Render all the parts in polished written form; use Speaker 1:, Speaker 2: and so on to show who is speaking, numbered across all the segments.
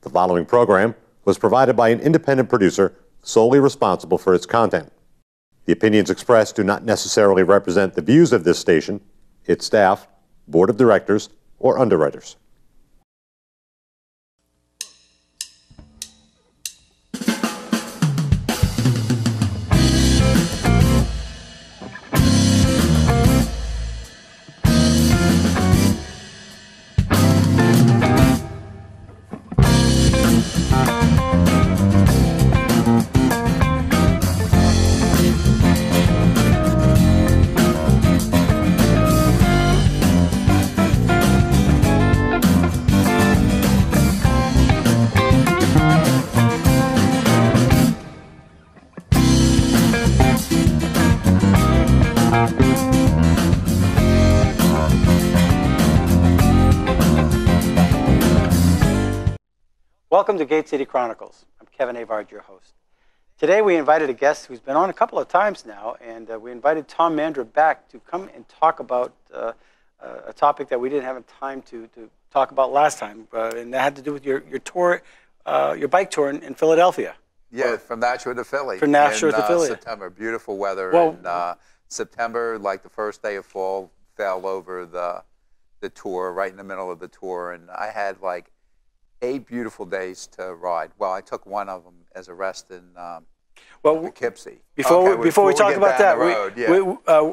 Speaker 1: The following program was provided by an independent producer solely responsible for its content. The opinions expressed do not necessarily represent the views of this station, its staff, board of directors, or underwriters.
Speaker 2: Welcome to Gate City Chronicles. I'm Kevin Avard, your host. Today we invited a guest who's been on a couple of times now, and we invited Tom Mandra back to come and talk about a topic that we didn't have time to talk about last time, and that had to do with your tour, your bike tour in Philadelphia.
Speaker 3: Yeah, from Nashua to Philly.
Speaker 2: From Nashua to Philly.
Speaker 3: September, beautiful weather.
Speaker 2: Well,
Speaker 3: and September, like the first day of fall, fell over the tour, right in the middle of the tour, and I had like 8 beautiful days to ride. Well, I took one of them as a rest in Poughkeepsie.
Speaker 2: Before we talk about that,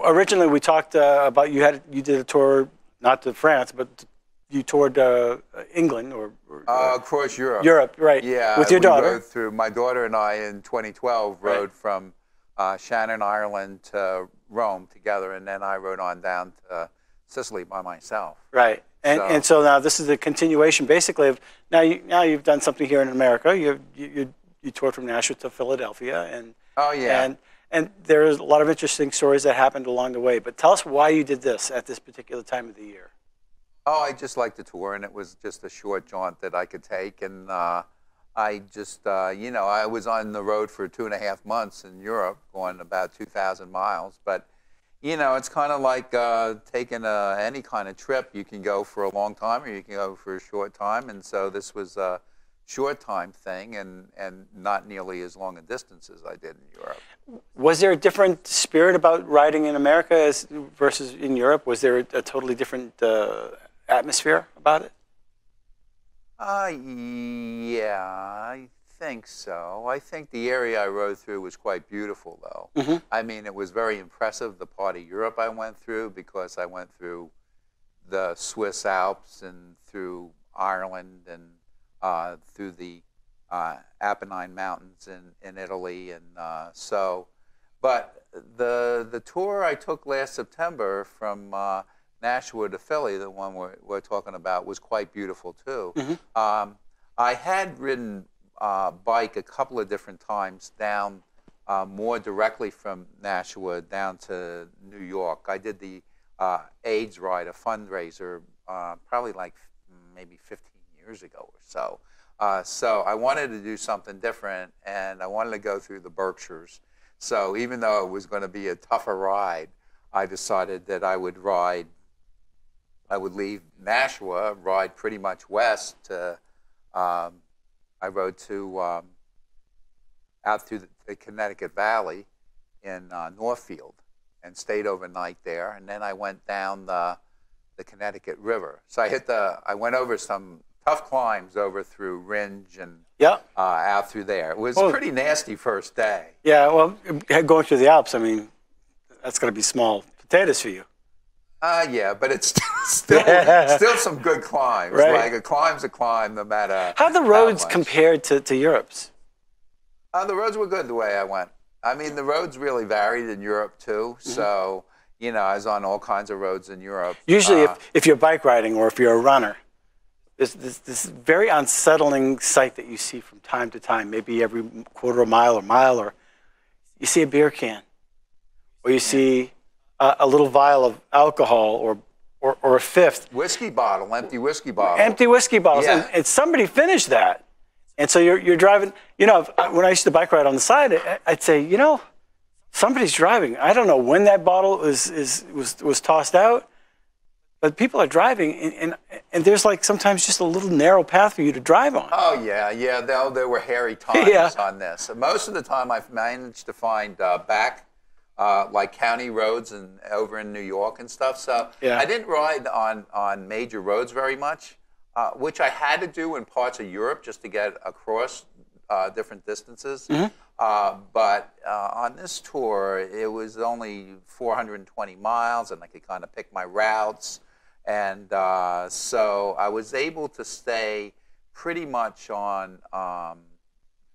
Speaker 3: originally
Speaker 2: we talked about you did a tour not to France, but you toured England or
Speaker 3: across Europe.
Speaker 2: Europe, right?
Speaker 3: Yeah,
Speaker 2: with your daughter.
Speaker 3: Rode through, my daughter and I in 2012 rode from Shannon, Ireland to Rome together, and then I rode on down to Sicily by myself.
Speaker 2: Right. And so now this is the continuation, basically, of now you've done something here in America. You toured from Nashua to Philadelphia, and and there's a lot of interesting stories that happened along the way. But tell us why you did this at this particular time of the year.
Speaker 3: Oh, I just liked the tour, and it was just a short jaunt that I could take, and I just I was on the road for 2.5 months in Europe, going about 2,000 miles, but. It's kind of like taking any kind of trip. You can go for a long time or you can go for a short time. And so this was a short time thing and not nearly as long a distance as I did in Europe.
Speaker 2: Was there a different spirit about riding in America versus in Europe? Was there a totally different atmosphere about it?
Speaker 3: Yeah, I think so. I think the area I rode through was quite beautiful, though.
Speaker 2: Mm-hmm.
Speaker 3: I mean, it was very impressive, the part of Europe I went through, because I went through the Swiss Alps and through Ireland and through the Apennine Mountains in Italy. And but the tour I took last September from Nashua to Philly, the one we're talking about, was quite beautiful, too.
Speaker 2: Mm-hmm.
Speaker 3: I had ridden bike a couple of different times down more directly from Nashua down to New York. I did the AIDS ride, a fundraiser, probably like maybe 15 years ago or so. So I wanted to do something different, and I wanted to go through the Berkshires. So even though it was going to be a tougher ride, I decided that I would leave Nashua, ride pretty much west to I rode out through the Connecticut Valley in Northfield and stayed overnight there, and then I went down the Connecticut River. So I went over some tough climbs over through Ringe and out through there. It was a pretty nasty first day. Yeah,
Speaker 2: well, going through the Alps, I mean, that's going to be small potatoes for you.
Speaker 3: Yeah, but it's still some good climbs.
Speaker 2: Right.
Speaker 3: Like a climb's a climb, no matter
Speaker 2: how the roads compared to Europe's.
Speaker 3: The roads were good the way I went. I mean, the roads really varied in Europe too. Mm-hmm. So I was on all kinds of roads in Europe.
Speaker 2: Usually, if you're bike riding or if you're a runner, there's this very unsettling sight that you see from time to time. Maybe every quarter of a mile or you see a beer can, or you see a little vial of alcohol or a fifth.
Speaker 3: Whiskey bottle, empty whiskey bottle.
Speaker 2: Empty whiskey bottles.
Speaker 3: Yeah.
Speaker 2: And somebody finished that. And so you're driving, when I used to bike ride on the side, I'd say, somebody's driving. I don't know when that bottle was tossed out, but people are driving, and there's like sometimes just a little narrow path for you to drive on.
Speaker 3: Oh, yeah, yeah. There were hairy times
Speaker 2: Yeah.
Speaker 3: on this. Most of the time, I've managed to find like county roads and over in New York and stuff. So
Speaker 2: Yeah.
Speaker 3: I didn't ride on major roads very much, which I had to do in parts of Europe just to get across different distances. But on this tour, it was only 420 miles, and I could kind of pick my routes. And so I was able to stay pretty much on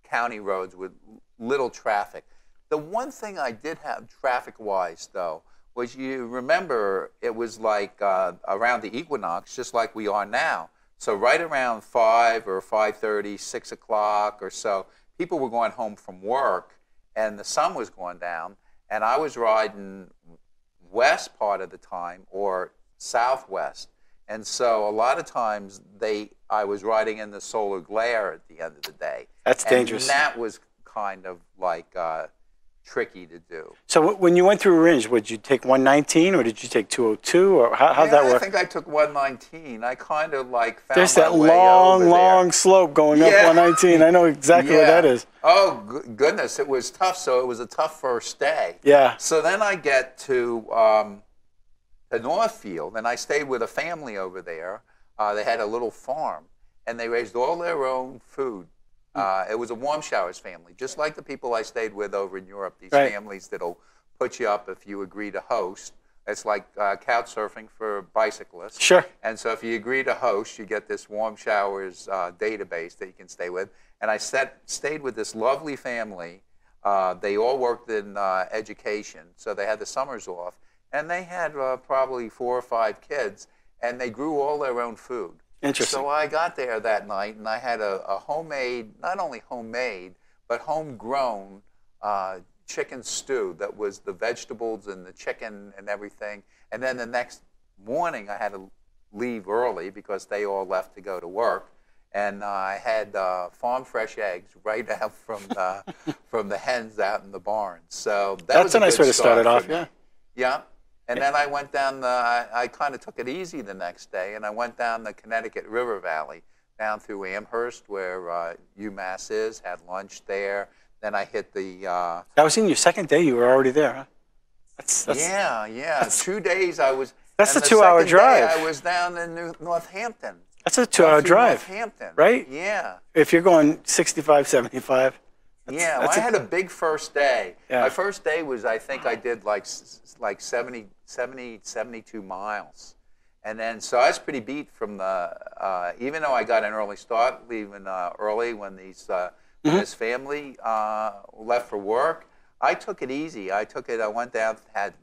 Speaker 3: county roads with little traffic. The one thing I did have traffic-wise, though, was you remember it was like around the equinox, just like we are now. So right around 5 or 5:30, 6 o'clock or so, people were going home from work, and the sun was going down, and I was riding west part of the time or southwest. And so a lot of times I was riding in the solar glare at the end of the day.
Speaker 2: That's dangerous.
Speaker 3: And that was kind of like tricky to do.
Speaker 2: So when you went through Ringe, would you take 119 or did you take 202, or how'd that work?
Speaker 3: I think I took 119. I kind of like found
Speaker 2: There's
Speaker 3: my
Speaker 2: that
Speaker 3: way over
Speaker 2: long
Speaker 3: there.
Speaker 2: slope going up 119. I know exactly where that is.
Speaker 3: Oh, goodness, it was tough. So it was a tough first day.
Speaker 2: Yeah.
Speaker 3: So then I get to Northfield, and I stayed with a family over there. They had a little farm, and they raised all their own food. It was a warm showers family, just like the people I stayed with over in Europe. These families that'll put you up if you agree to host. It's like couch surfing for bicyclists.
Speaker 2: Sure.
Speaker 3: And so if you agree to host, you get this warm showers database that you can stay with. And I stayed with this lovely family. They all worked in education, so they had the summers off. And they had probably 4 or 5 kids, and they grew all their own food.
Speaker 2: Interesting.
Speaker 3: So I got there that night, and I had a homemade, not only homemade, but homegrown chicken stew that was the vegetables and the chicken and everything. And then the next morning, I had to leave early because they all left to go to work. And I had farm fresh eggs right out from the hens out in the barn. So
Speaker 2: that's a nice way to start it off, yeah.
Speaker 3: Yeah. And then I went down I kind of took it easy the next day, and I went down the Connecticut River Valley, down through Amherst, where UMass is, had lunch there. Then I hit the...
Speaker 2: That was in your second day, you were already there, huh?
Speaker 3: Yeah. 2 days I was...
Speaker 2: That's a 2-hour drive.
Speaker 3: I was down in Northampton.
Speaker 2: That's a 2-hour drive,
Speaker 3: Northampton.
Speaker 2: Right?
Speaker 3: Yeah.
Speaker 2: If you're going 65, 75.
Speaker 3: I had a big first day.
Speaker 2: Yeah.
Speaker 3: My first day was, I think I did like 70, 72 miles. And then, so I was pretty beat from the, even though I got an early start, leaving early when this family left for work, I took it easy. I went down, had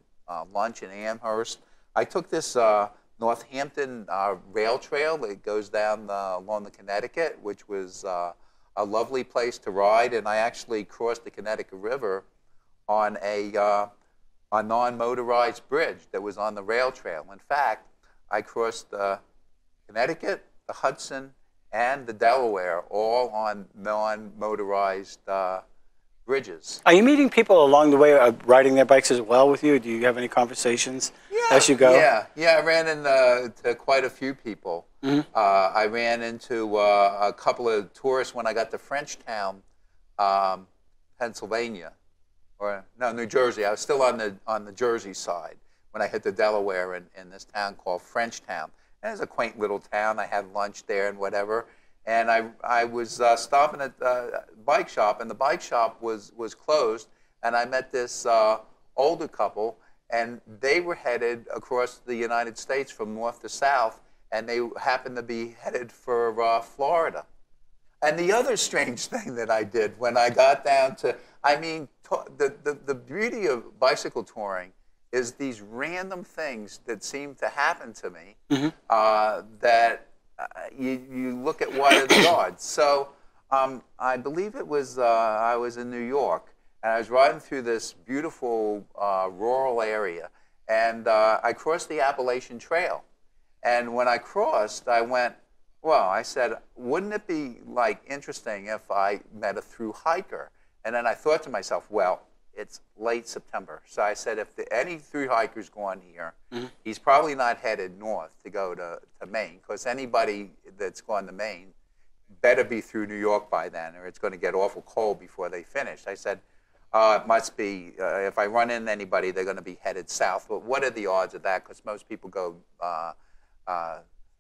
Speaker 3: lunch in Amherst. I took this Northampton rail trail that goes down along the Connecticut, which was a lovely place to ride, and I actually crossed the Connecticut River on a non-motorized bridge that was on the rail trail. In fact, I crossed the Connecticut, the Hudson, and the Delaware, all on non-motorized bridges.
Speaker 2: Are you meeting people along the way riding their bikes as well with you? Do you have any conversations as you go?
Speaker 3: Yeah, I ran into quite a few people. I ran into a couple of tourists when I got to Frenchtown, Pennsylvania, or no, New Jersey. I was still on the Jersey side when I hit the Delaware in this town called Frenchtown. And it's a quaint little town. I had lunch there and whatever. And I was stopping at a bike shop, and the bike shop was closed. And I met this older couple, and they were headed across the United States from north to south, and they happened to be headed for Florida. And the other strange thing that I did when I got down to, the beauty of bicycle touring is these random things that seem to happen to me that you look at what are the odds. So I believe it was, I was in New York, and I was riding through this beautiful rural area, and I crossed the Appalachian Trail. And when I crossed, I went, well, I said, wouldn't it be like interesting if I met a through hiker? And then I thought to myself, well, it's late September. So I said, if any through hikers go on here, he's probably not headed north to go to Maine, because anybody that's gone to Maine better be through New York by then, or it's going to get awful cold before they finish. I said, it must be, if I run into anybody, they're going to be headed south. But what are the odds of that? Because most people go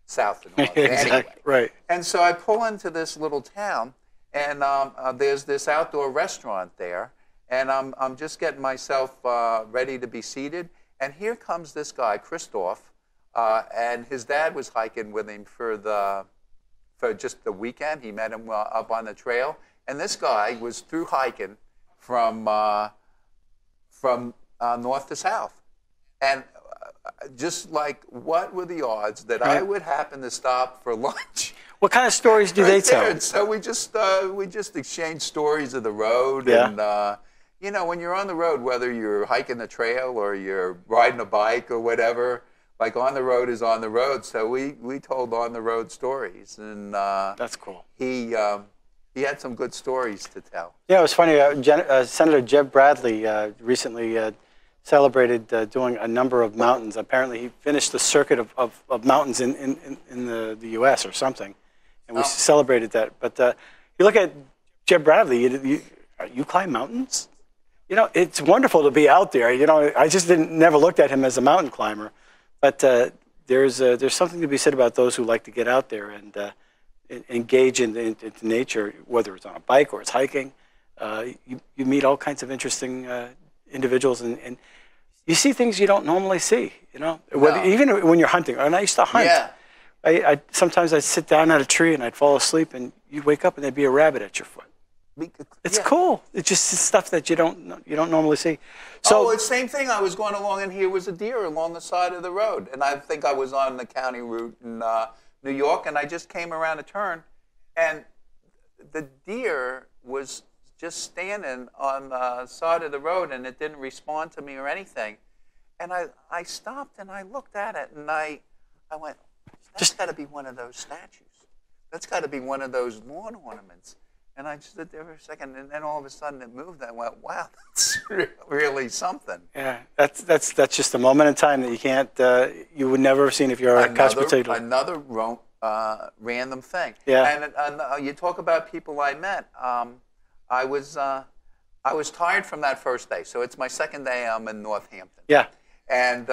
Speaker 3: south to north anyway.
Speaker 2: Right.
Speaker 3: And so I pull into this little town, and there's this outdoor restaurant there, and I'm just getting myself ready to be seated. And here comes this guy, Christoph, and his dad was hiking with him for just the weekend. He met him up on the trail, and this guy was through hiking from north to south. And just like, what were the odds that I would happen to stop for lunch?
Speaker 2: What kind of stories do they tell?
Speaker 3: And so we just exchanged stories of the road.
Speaker 2: Yeah.
Speaker 3: And you know, when you're on the road, whether you're hiking the trail or you're riding a bike or whatever, like, on the road is on the road. So we told on the road stories, and
Speaker 2: That's cool.
Speaker 3: He had some good stories to tell.
Speaker 2: Yeah, it was funny. Senator Jeb Bradley recently celebrated doing a number of mountains. Apparently, he finished the circuit of mountains in the U.S. or something, and we celebrated that. But you look at Jeb Bradley, you climb mountains? You know, it's wonderful to be out there. You know, I just never looked at him as a mountain climber. But there's something to be said about those who like to get out there and engage into nature, whether it's on a bike or it's hiking. You meet all kinds of interesting individuals, and you see things you don't normally see. You know, even when you're hunting. And I used to hunt.
Speaker 3: Yeah.
Speaker 2: Sometimes I'd sit down at a tree and I'd fall asleep, and you'd wake up and there'd be a rabbit at your foot. It's cool. It's just stuff that you don't normally see. So
Speaker 3: it's the same thing. I was going along, and here was a deer along the side of the road, and I think I was on the county route in New York, and I just came around a turn, and the deer was just standing on the side of the road, and it didn't respond to me or anything. And I stopped and I looked at it, and I went, that's got to be one of those statues. That's got to be one of those lawn ornaments. And I just stood there for a second, and then all of a sudden it moved. I went, wow, that's really something.
Speaker 2: Yeah, that's just a moment in time that you can't, you would never have seen if you're a couch potato.
Speaker 3: Another random thing.
Speaker 2: Yeah.
Speaker 3: And you talk about people I met. I was tired from that first day. So it's my second day. I'm in Northampton.
Speaker 2: Yeah.
Speaker 3: And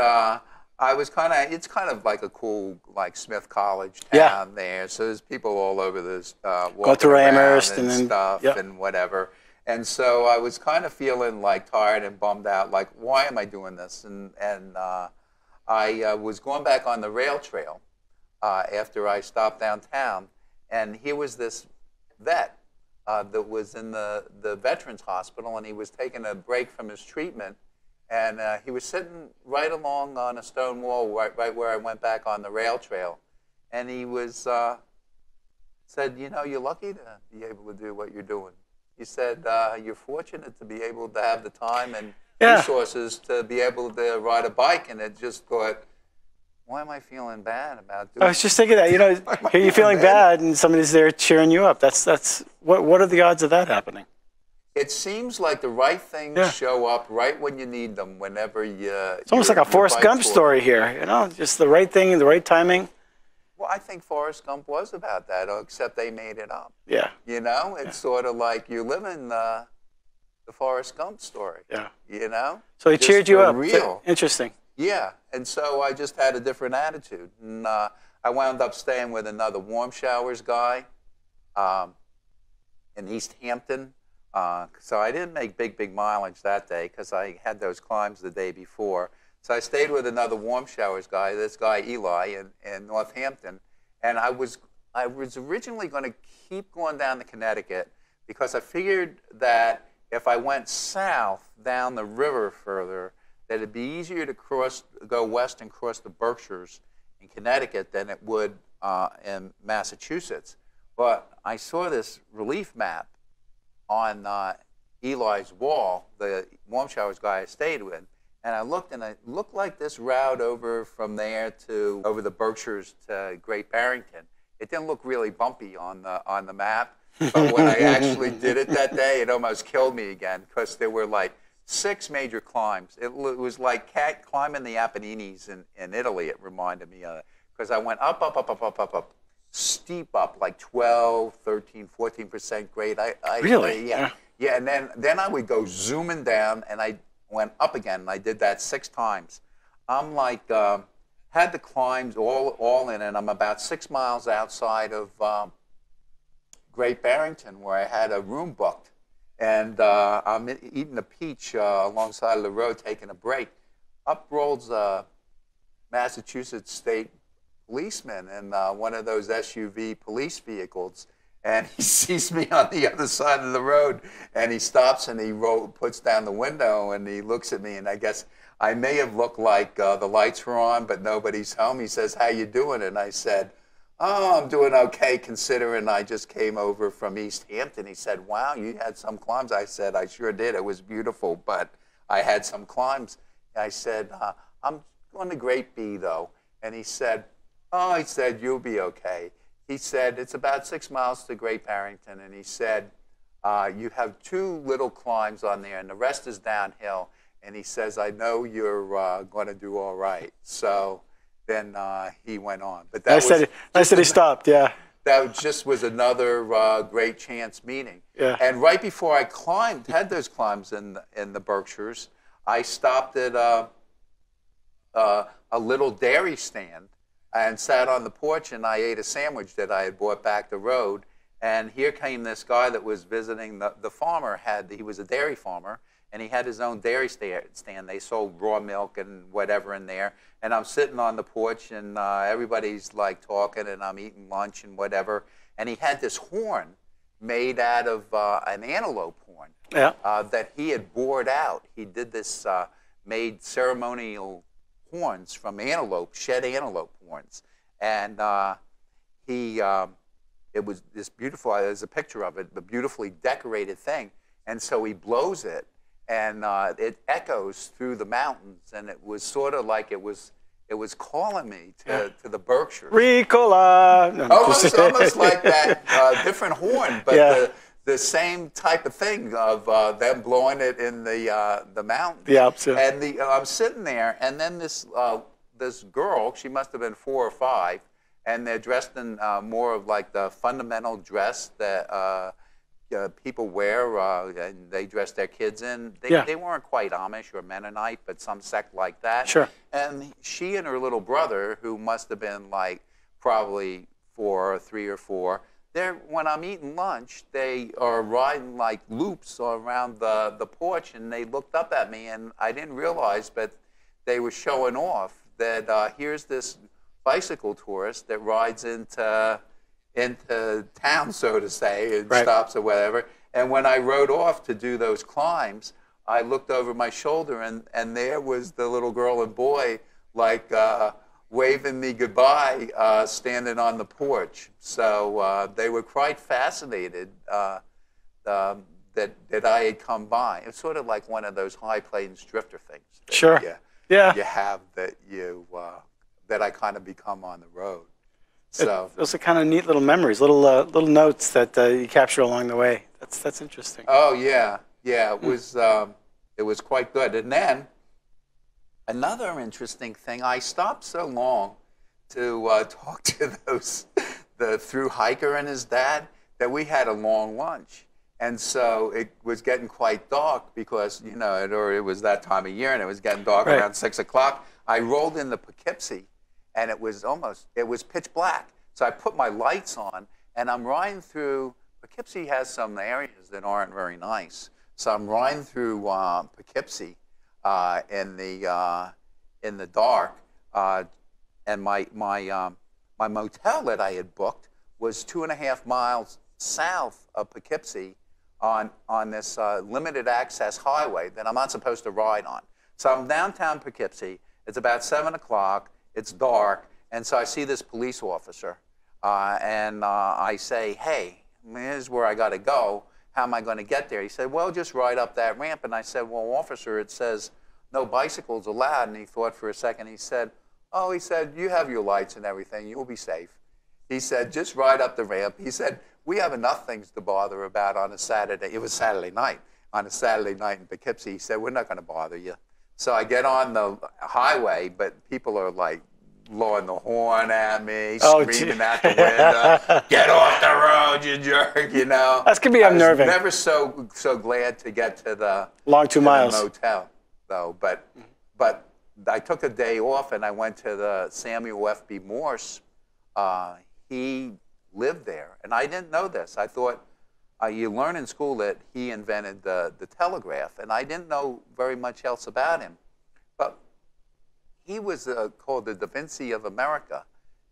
Speaker 3: I was it's kind of like a cool, like, Smith College town there. So there's people all over this, walking around
Speaker 2: Amherst
Speaker 3: and stuff and whatever. And so I was kind of feeling like tired and bummed out, like, why am I doing this? And I was going back on the rail trail after I stopped downtown, and here was this vet that was in the Veterans Hospital, and he was taking a break from his treatment. And he was sitting right along on a stone wall, right where I went back on the rail trail. And he was said, you know, you're lucky to be able to do what you're doing. He said, you're fortunate to be able to have the time and resources to be able to ride a bike. And it just thought, why am I feeling bad about doing
Speaker 2: I was just thinking that, you know, here you're feeling bad and somebody's there cheering you up. What are the odds of that happening?
Speaker 3: It seems like the right things show up right when you need them, whenever you...
Speaker 2: It's almost like a Forrest Gump story here, you know, just the right thing, the right timing.
Speaker 3: Well, I think Forrest Gump was about that, except they made it up.
Speaker 2: Yeah.
Speaker 3: You know, it's sort of like you're living the Forrest Gump story.
Speaker 2: Yeah.
Speaker 3: You know?
Speaker 2: So he cheered you up.
Speaker 3: Real.
Speaker 2: Interesting.
Speaker 3: Yeah, and so I just had a different attitude. And I wound up staying with another warm showers guy in East Hampton. So I didn't make big mileage that day because I had those climbs the day before. So I stayed with another warm showers guy, this guy Eli in Northampton. And I was originally going to keep going down to Connecticut because I figured that if I went south down the river further, that it'd be easier to go west and cross the Berkshires in Connecticut than it would in Massachusetts. But I saw this relief map on Eli's wall, the warm showers guy I stayed with, and I looked, and it looked like this route over from there to over the Berkshires to Great Barrington. It didn't look really bumpy on the map, but when I actually did it that day, it almost killed me again because there were like 6 major climbs. It was like climbing the Apennines in Italy, it reminded me of it. Because I went up, up, up, up, up, up, up, steep up, like 12, 13, 14% grade.
Speaker 2: Really?
Speaker 3: Yeah. Yeah, and then I would go zooming down, and I went up again, and I did that 6 times. I'm like, had the climbs all in, and I'm about 6 miles outside of Great Barrington, where I had a room booked. And I'm eating a peach alongside of the road, taking a break. Up rolls a Massachusetts State policeman in one of those SUV police vehicles. And he sees me on the other side of the road, and he stops and he puts down the window, and he looks at me, and I guess I may have looked like the lights were on, but nobody's home. He says, "How you doing?" And I said, "Oh, I'm doing okay, considering I just came over from East Hampton." He said, "Wow, you had some climbs." I said, "I sure did. It was beautiful, but I had some climbs." I said, "I'm going to Great B, though." And he said, "Oh," he said, "you'll be okay." He said, "It's about 6 miles to Great Barrington." And he said, "You have 2 little climbs on there, and the rest is downhill." And he says, "I know you're going to do all right." So then he went on. But that
Speaker 2: nice that he stopped, yeah.
Speaker 3: That just was another great chance meeting.
Speaker 2: Yeah.
Speaker 3: And right before I had those climbs in the Berkshires, I stopped at a little dairy stand and sat on the porch, and I ate a sandwich that I had bought back the road. And here came this guy that was visiting the farmer. He was a dairy farmer, and he had his own dairy stand. They sold raw milk and whatever in there. And I'm sitting on the porch, and everybody's like talking, and I'm eating lunch and whatever. And he had this horn made out of an antelope horn that he had bored out. He did this, made ceremonial horns from shed antelope horns. And it was this beautiful, there's a picture of it, the beautifully decorated thing. And so he blows it, and it echoes through the mountains, and it was sort of like it was calling me to the Berkshires.
Speaker 2: Ricola! No,
Speaker 3: almost like that different horn, but the same type of thing of them blowing it in the mountains.
Speaker 2: The Alps, yeah.
Speaker 3: And I'm sitting there, and then this girl, she must have been 4 or 5, and they're dressed in more of like the fundamental dress that people wear, and they dress their kids in. They weren't quite Amish or Mennonite, but some sect like that.
Speaker 2: Sure.
Speaker 3: And she and her little brother, who must have been like probably 3 or 4, when I'm eating lunch, they are riding like loops around the porch, and they looked up at me, and I didn't realize, but they were showing off that here's this bicycle tourist that rides into town, so to say, and stops or whatever. And when I rode off to do those climbs, I looked over my shoulder, and there was the little girl and boy, like waving me goodbye, standing on the porch. So they were quite fascinated that I had come by. It's sort of like one of those high plains drifter things.
Speaker 2: Sure.
Speaker 3: You have that I kind of become on the road. So
Speaker 2: those are kind of neat little memories, little notes that you capture along the way. That's interesting.
Speaker 3: Oh yeah. It was quite good. And then another interesting thing, I stopped so long to talk to the thru hiker and his dad, that we had a long lunch. And so it was getting quite dark because, it was that time of year, and it was getting dark around 6 o'clock. I rolled into Poughkeepsie, and it was pitch black. So I put my lights on, and I'm riding through. Poughkeepsie has some areas that aren't very nice. So I'm riding through Poughkeepsie in the dark, and my motel that I had booked was 2.5 miles south of Poughkeepsie on this limited access highway that I'm not supposed to ride on. So I'm downtown Poughkeepsie. It's about 7 o'clock. It's dark, and so I see this police officer, and I say, "Hey, here's where I got to go. How am I going to get there?" He said, "Well, just ride up that ramp." And I said, "Well, officer, it says no bicycles allowed." And he thought for a second. He said, "Oh," he said, "you have your lights and everything. You'll be safe." He said, "Just ride up the ramp." He said, "We have enough things to bother about on a Saturday." It was Saturday night. on a Saturday night in Poughkeepsie. He said, we're not going to bother you. So I get on the highway, but people are like blowing the horn at me, screaming out the window, get off the road, you jerk, you know.
Speaker 2: That's going to be unnerving.
Speaker 3: I was never so glad to get to the
Speaker 2: long 2 miles
Speaker 3: motel, though. But I took a day off and I went to the Samuel F.B. Morse. He lived there, and I didn't know this. I thought you learn in school that he invented the telegraph, and I didn't know very much else about him. But he was called the Da Vinci of America,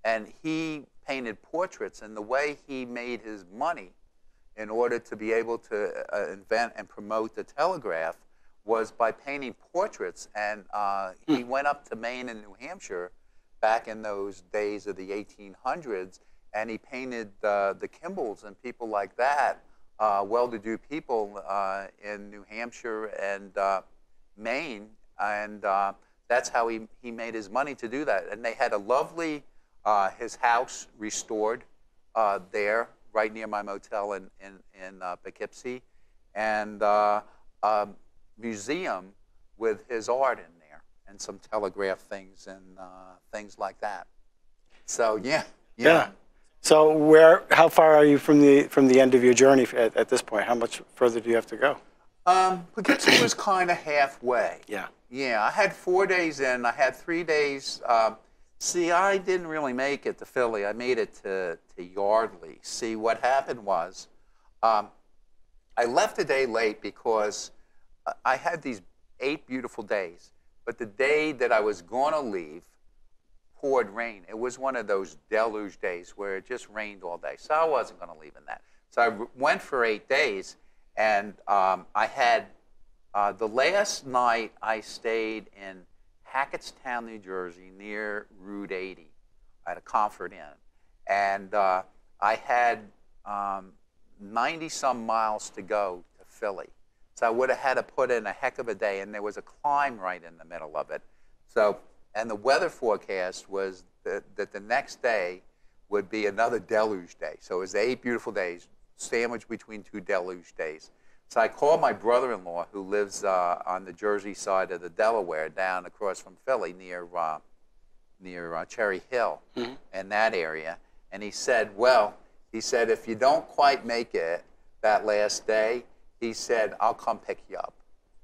Speaker 3: and he painted portraits, and the way he made his money in order to be able to invent and promote the telegraph was by painting portraits. And he went up to Maine and New Hampshire back in those days of the 1800s, and he painted the Kimballs and people like that, well-to-do people in New Hampshire and Maine, and that's how he made his money to do that. And they had a lovely, his house restored there, right near my motel in Poughkeepsie, and a museum with his art in there, and some telegraph things and things like that. So yeah.
Speaker 2: So how far are you from the end of your journey at this point? How much further do you have to go?
Speaker 3: Poughkeepsie was kind of halfway.
Speaker 2: Yeah.
Speaker 3: Yeah, I had 4 days in. I had 3 days. See, I didn't really make it to Philly. I made it to Yardley. See, what happened was I left a day late because I had these 8 beautiful days. But the day that I was going to leave, poured rain. It was one of those deluge days where it just rained all day. So I wasn't going to leave in that. So I went for 8 days, and I had the last night I stayed in Hackettstown, New Jersey, near Route 80 at a Comfort Inn. And I had 90-some miles to go to Philly. So I would have had to put in a heck of a day, and there was a climb right in the middle of it. So, and the weather forecast was that the next day would be another deluge day. So it was 8 beautiful days, sandwiched between 2 deluge days. So I called my brother-in-law, who lives on the Jersey side of the Delaware, down across from Philly, near Cherry Hill, in that area. And he said, if you don't quite make it that last day, he said, I'll come pick you up.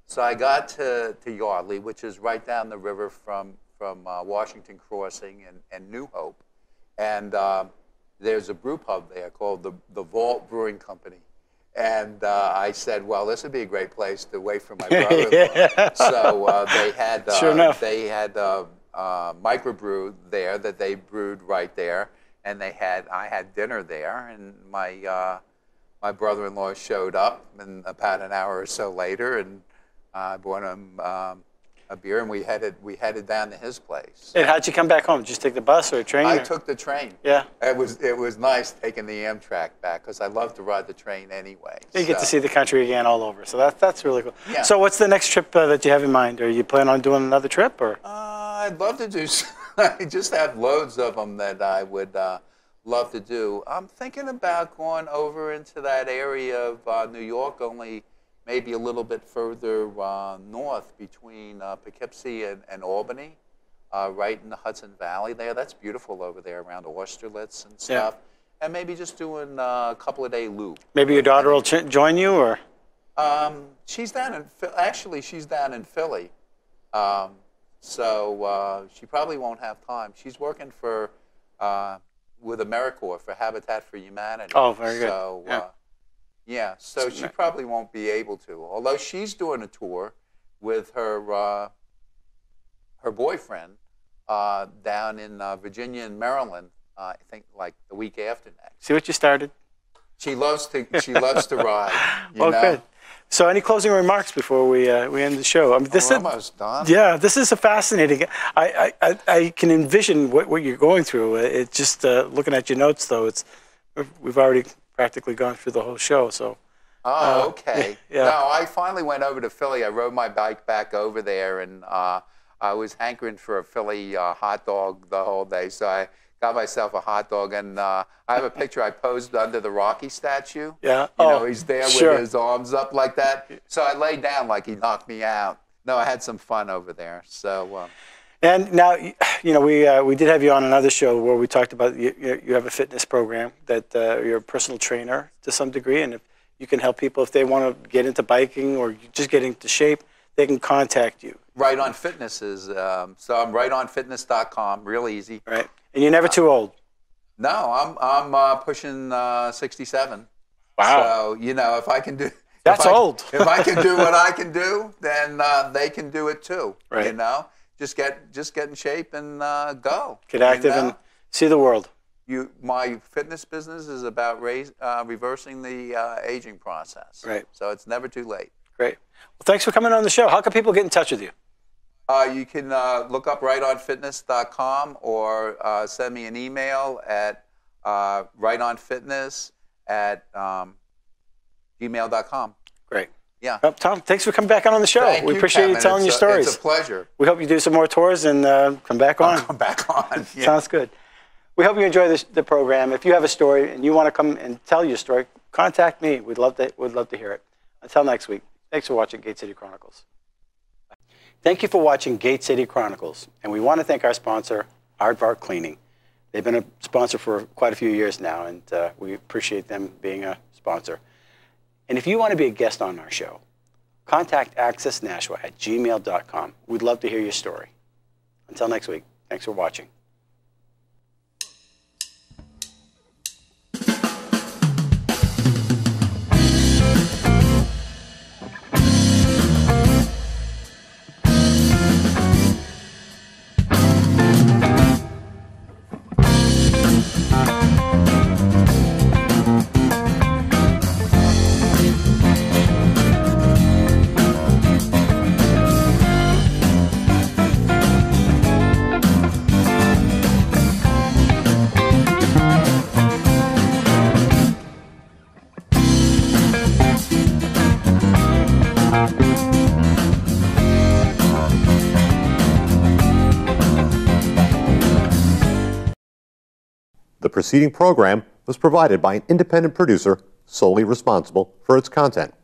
Speaker 3: So I got to Yardley, which is right down the river from Washington Crossing and New Hope. And there's a brew pub there called the Vault Brewing Company. And I said, well, this would be a great place to wait for my brother-in-law. So they had
Speaker 2: sure enough.
Speaker 3: They had microbrew there that they brewed right there, and I had dinner there, and my brother-in-law showed up, and about an hour or so later, and I bought him a beer, and we headed down to his place.
Speaker 2: And how'd you come back home? Did you just take the bus or a train?
Speaker 3: I took the train.
Speaker 2: Yeah.
Speaker 3: It was nice taking the Amtrak back because I love to ride the train anyway.
Speaker 2: You get to see the country again all over, so that's really cool.
Speaker 3: Yeah.
Speaker 2: So what's the next trip that you have in mind? Are you planning on doing another trip, or?
Speaker 3: I'd love to do. I just have loads of them that I would love to do. I'm thinking about going over into that area of New York, only maybe a little bit further north between Poughkeepsie and Albany, right in the Hudson Valley there. That's beautiful over there around Austerlitz and stuff. Yeah. And maybe just doing a couple-of-day loop. Maybe
Speaker 2: your daughter will join you, or?
Speaker 3: She's down in Philly. So she probably won't have time. She's working with AmeriCorps for Habitat for Humanity.
Speaker 2: Oh, very good.
Speaker 3: So, so she probably won't be able to. Although she's doing a tour with her boyfriend down in Virginia and Maryland. I think like the week after next.
Speaker 2: See what you started.
Speaker 3: She loves to ride. You know?
Speaker 2: Good. So, any closing remarks before we end the show? I mean,
Speaker 3: we're almost done.
Speaker 2: Yeah, this is a fascinating. I can envision what you're going through. It's just looking at your notes, though. We've already practically gone through the whole show. So.
Speaker 3: Oh, okay.
Speaker 2: Yeah.
Speaker 3: No, I finally went over to Philly. I rode my bike back over there, and I was hankering for a Philly hot dog the whole day. So I got myself a hot dog, and I have a picture I posed under the Rocky statue.
Speaker 2: Yeah.
Speaker 3: You know, he's there
Speaker 2: sure.
Speaker 3: with his arms up like that. So I laid down like he knocked me out. No, I had some fun over there. So.
Speaker 2: And now, you know, we did have you on another show where we talked about you have a fitness program that you're a personal trainer to some degree, and if you can help people if they want to get into biking or just get into shape, they can contact you.
Speaker 3: Right On Fitness is, so I'm rightonfitness.com, real easy.
Speaker 2: Right. And you're never too old.
Speaker 3: No, I'm pushing 67.
Speaker 2: Wow.
Speaker 3: So, you know, if I can do...
Speaker 2: That's old.
Speaker 3: If I can do what I can do, then they can do it too.
Speaker 2: Right.
Speaker 3: You know? Just get in shape and go.
Speaker 2: Get active and see the world.
Speaker 3: My fitness business is about reversing the aging process.
Speaker 2: Right.
Speaker 3: So it's never too late.
Speaker 2: Great. Well, thanks for coming on the show. How can people get in touch with you?
Speaker 3: You can look up rightonfitness.com or send me an email at rightonfitness@gmail.com.
Speaker 2: Great.
Speaker 3: Yeah.
Speaker 2: Well, Tom, thanks for coming back on the show.
Speaker 3: Thank
Speaker 2: we
Speaker 3: you,
Speaker 2: appreciate
Speaker 3: Kevin.
Speaker 2: you telling your stories.
Speaker 3: It's a pleasure.
Speaker 2: We hope you do some more tours and come back on.
Speaker 3: I'll come back on. Yeah.
Speaker 2: Sounds good. We hope you enjoy the program. If you have a story and you want to come and tell your story, contact me. We'd love to hear it. Until next week, thanks for watching Gate City Chronicles. Thank you for watching Gate City Chronicles, and we want to thank our sponsor, Aardvark Cleaning. They've been a sponsor for quite a few years now, and we appreciate them being a sponsor. And if you want to be a guest on our show, contact accessnashua@gmail.com. We'd love to hear your story. Until next week, thanks for watching.
Speaker 1: The preceding program was provided by an independent producer solely responsible for its content.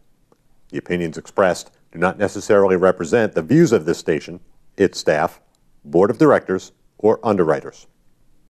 Speaker 1: The opinions expressed do not necessarily represent the views of this station, its staff, board of directors, or underwriters.